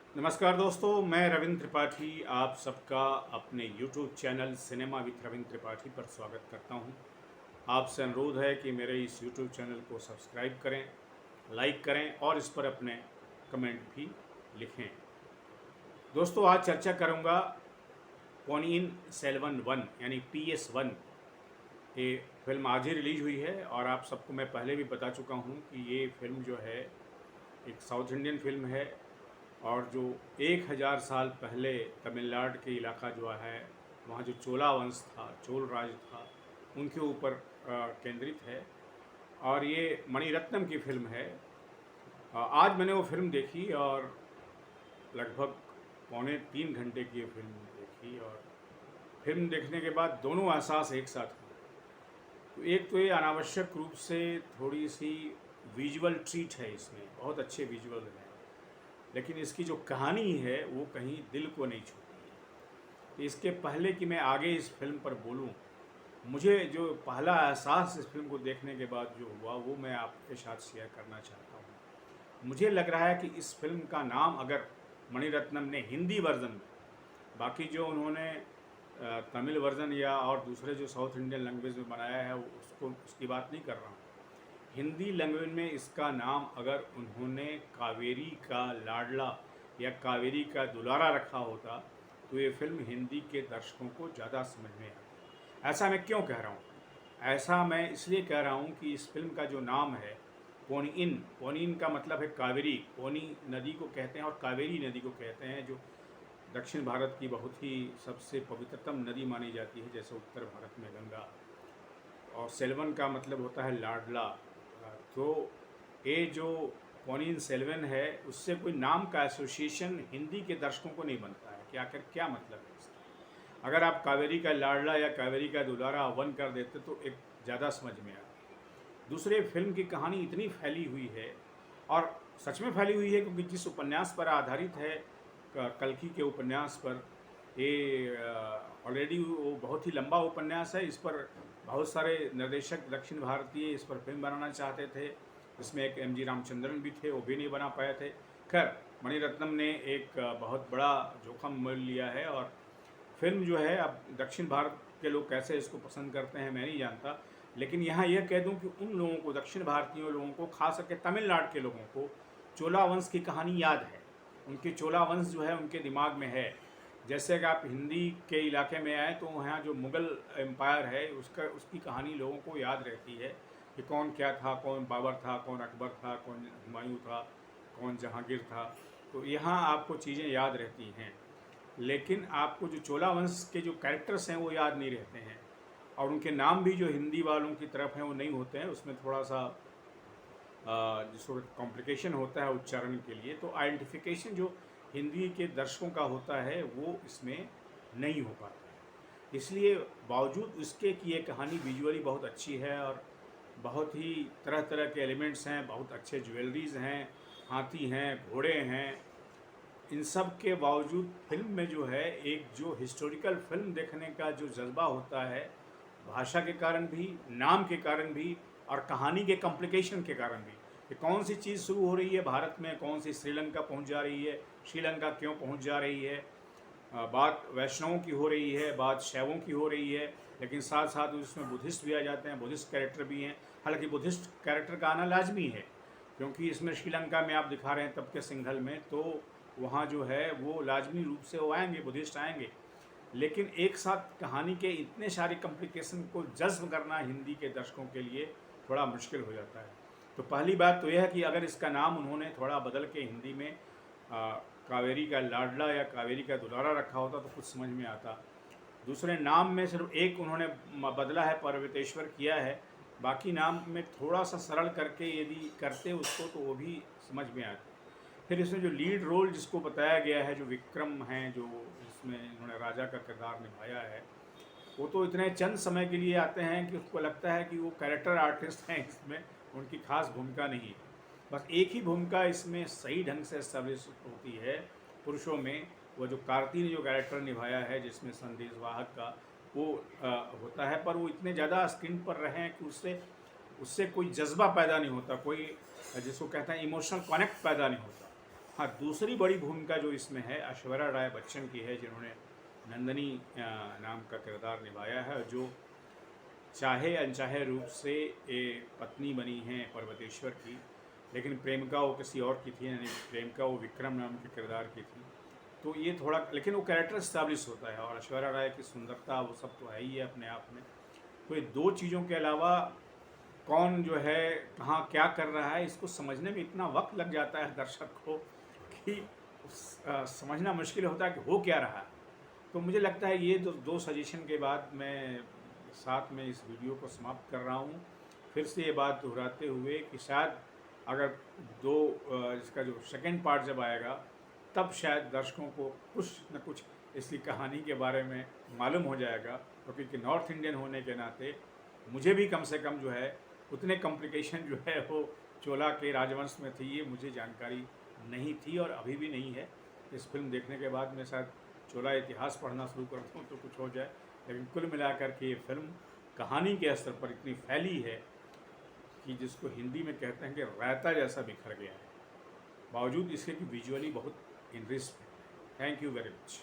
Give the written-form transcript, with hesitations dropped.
नमस्कार दोस्तों, मैं रविंद्र त्रिपाठी आप सबका अपने YouTube channel cinema with Ravindra Tripathi पर स्वागत करता हूं। आपसे अनुरोध है कि मेरे इस YouTube चैनल को सब्सक्राइब करें, लाइक करें और इस पर अपने कमेंट भी लिखें। दोस्तों, आज चर्चा करूंगा पोनियन सेल्वन वन यानी PS1। ये फिल्म आज ही रिलीज हुई है और आप सबको मैं पहले भी बता चुका हूं कि ये फिल्म जो है एक साउथ इंडियन फिल्म है और जो 1000 साल पहले तमिलनाडु के इलाका जो है वहाँ जो चोला वंश था, चोल राज था, उनके ऊपर केंद्रित है और ये मणिरत्नम की फिल्म है। आज मैंने वो फिल्म देखी और लगभग पौने 3 घंटे की ये फिल्म देखी और फिल्म देखने के बाद दोनों एहसास एक साथ हुए। तो एक तो ये अनावश्यक रूप से थोड़ी सी विजुअल ट्रीट है, इसमें बहुत अच्छे विजुअल हैं, लेकिन इसकी जो कहानी है वो कहीं दिल को नहीं छूती है। तो इसके पहले कि मैं आगे इस फिल्म पर बोलूं, मुझे जो पहला एहसास इस फिल्म को देखने के बाद जो हुआ वो मैं आपके साथ शेयर करना चाहता हूं। मुझे लग रहा है कि इस फिल्म का नाम अगर मणिरत्नम ने हिंदी वर्जन में, बाकी जो उन्होंने तमिल वर्जन या और दूसरे जो साउथ इंडियन लैंग्वेज में बनाया है उसको उसकी बात नहीं कर रहा हूँ, हिंदी लैंग्वेज में इसका नाम अगर उन्होंने कावेरी का लाडला या कावेरी का दुलारा रखा होता तो ये फिल्म हिंदी के दर्शकों को ज़्यादा समझ में आती। ऐसा मैं क्यों कह रहा हूँ? ऐसा मैं इसलिए कह रहा हूँ कि इस फिल्म का जो नाम है पोनियन, पोनियन का मतलब है कावेरी, पोनी नदी को कहते हैं और कावेरी नदी को कहते हैं, जो दक्षिण भारत की बहुत ही सबसे पवित्रतम नदी मानी जाती है, जैसे उत्तर भारत में गंगा। और सेल्वन का मतलब होता है लाडला। तो ये जो पोनियन सेल्वन है उससे कोई नाम का एसोसिएशन हिंदी के दर्शकों को नहीं बनता है कि आखिर क्या मतलब है इसका। अगर आप कावेरी का लाडला या कावेरी का दुलारा वन कर देते तो एक ज़्यादा समझ में आता। दूसरे फिल्म की कहानी इतनी फैली हुई है और सच में फैली हुई है क्योंकि जिस उपन्यास पर आधारित है, कल्कि के उपन्यास पर, ये ऑलरेडी वो बहुत ही लंबा उपन्यास है। इस पर बहुत सारे निर्देशक दक्षिण भारतीय इस पर फिल्म बनाना चाहते थे। इसमें एक MG रामचंद्रन भी थे, वो भी नहीं बना पाए थे। खैर, मणिरत्नम ने एक बहुत बड़ा जोखम मोल लिया है और फिल्म जो है, अब दक्षिण भारत के लोग कैसे इसको पसंद करते हैं मैं नहीं जानता, लेकिन यहाँ यह कह दूँ कि उन लोगों को, दक्षिण भारतीय लोगों को, खास करके तमिलनाडु के लोगों को चोला वंश की कहानी याद है। उनकी चोला वंश जो है उनके दिमाग में है। जैसे कि आप हिंदी के इलाके में आए तो वहाँ जो मुग़ल एम्पायर है उसकी कहानी लोगों को याद रहती है कि कौन क्या था, कौन बाबर था, कौन अकबर था, कौन हुमायूं था, कौन जहांगीर था। तो यहाँ आपको चीज़ें याद रहती हैं, लेकिन आपको जो चोला वंश के जो कैरेक्टर्स हैं वो याद नहीं रहते हैं और उनके नाम भी जो हिंदी वालों की तरफ हैं वो नहीं होते हैं। उसमें थोड़ा सा जिसको कॉम्प्लिकेशन होता है उच्चारण के लिए, तो आइडेंटिफिकेशन जो हिंदी के दर्शकों का होता है वो इसमें नहीं हो पाता है। इसलिए बावजूद इसके कि ये कहानी विजुअली बहुत अच्छी है और बहुत ही तरह तरह के एलिमेंट्स हैं, बहुत अच्छे ज्वेलरीज हैं, हाथी हैं, घोड़े हैं, इन सब के बावजूद फिल्म में जो है एक जो हिस्टोरिकल फिल्म देखने का जो जज्बा होता है, भाषा के कारण भी, नाम के कारण भी और कहानी के कॉम्प्लिकेशन के कारण भी, कि कौन सी चीज़ शुरू हो रही है भारत में, कौन सी श्रीलंका पहुंच जा रही है, श्रीलंका क्यों पहुंच जा रही है, बात वैष्णवों की हो रही है, बात शैवों की हो रही है, लेकिन साथ साथ उसमें बुद्धिस्ट भी आ जाते हैं, बुद्धिस्ट कैरेक्टर भी हैं। हालांकि बुद्धिस्ट कैरेक्टर का आना लाजमी है क्योंकि इसमें श्रीलंका में आप दिखा रहे हैं तब के सिंघल में, तो वहाँ जो है वो लाजमी रूप से वो आएंगे, बुद्धिस्ट आएंगे। लेकिन एक साथ कहानी के इतने सारे कॉम्प्लिकेशन को जज्ब करना हिंदी के दर्शकों के लिए थोड़ा मुश्किल हो जाता है। तो पहली बात तो यह है कि अगर इसका नाम उन्होंने थोड़ा बदल के हिंदी में कावेरी का लाडला या कावेरी का दुलारा रखा होता तो कुछ समझ में आता। दूसरे नाम में सिर्फ एक उन्होंने बदला है, पर्वतेश्वर किया है, बाकी नाम में थोड़ा सा सरल करके यदि करते उसको तो वो भी समझ में आता। फिर इसमें जो लीड रोल जिसको बताया गया है, जो विक्रम हैं, जो इसमें इन्होंने राजा का किरदार निभाया है, वो तो इतने चंद समय के लिए आते हैं कि उसको लगता है कि वो कैरेक्टर आर्टिस्ट हैं, इसमें उनकी खास भूमिका नहीं है। बस एक ही भूमिका इसमें सही ढंग से एस्टेब्लिश होती है पुरुषों में, वो जो कार्ती ने जो कैरेक्टर निभाया है जिसमें संदेश वाहक का वो होता है, पर वो इतने ज़्यादा स्क्रीन पर रहे हैं कि उससे उससे कोई जज्बा पैदा नहीं होता, कोई जिसको कहते हैं इमोशनल कनेक्ट पैदा नहीं होता। हाँ, दूसरी बड़ी भूमिका जो इसमें है ऐश्वर्या राय बच्चन की है, जिन्होंने नंदनी नाम का किरदार निभाया है, जो चाहे अनचाहे रूप से पत्नी बनी हैं पर्वतेश्वर की, लेकिन प्रेमिका वो किसी और की थी, यानी प्रेमिका वो विक्रम नाम के किरदार की थी। तो ये थोड़ा, लेकिन वो कैरेक्टर इस्टेब्लिश होता है, और ऐश्वर्या राय की सुंदरता वो सब तो है ही है अपने आप में। तो ये दो चीज़ों के अलावा कौन जो है कहाँ क्या कर रहा है, इसको समझने में इतना वक्त लग जाता है दर्शक को कि समझना मुश्किल होता है कि हो क्या रहा है। तो मुझे लगता है ये दो सजेशन के बाद मैं साथ में इस वीडियो को समाप्त कर रहा हूँ। फिर से ये बात दोहराते हुए कि शायद अगर इसका जो सेकंड पार्ट जब आएगा, तब शायद दर्शकों को कुछ न कुछ इसकी कहानी के बारे में मालूम हो जाएगा, क्योंकि नॉर्थ इंडियन होने के नाते मुझे भी कम से कम जो है उतने कॉम्प्लिकेशन जो है वो चोला के राजवंश में थी, ये मुझे जानकारी नहीं थी और अभी भी नहीं है। इस फिल्म देखने के बाद मैं शायद चोला इतिहास पढ़ना शुरू कर दूँ तो कुछ हो जाए। लेकिन कुल मिलाकर के ये फिल्म कहानी के स्तर पर इतनी फैली है कि जिसको हिंदी में कहते हैं कि रायता जैसा बिखर गया है, बावजूद इसके कि विजुअली बहुत इनरिच है। Thank you very much.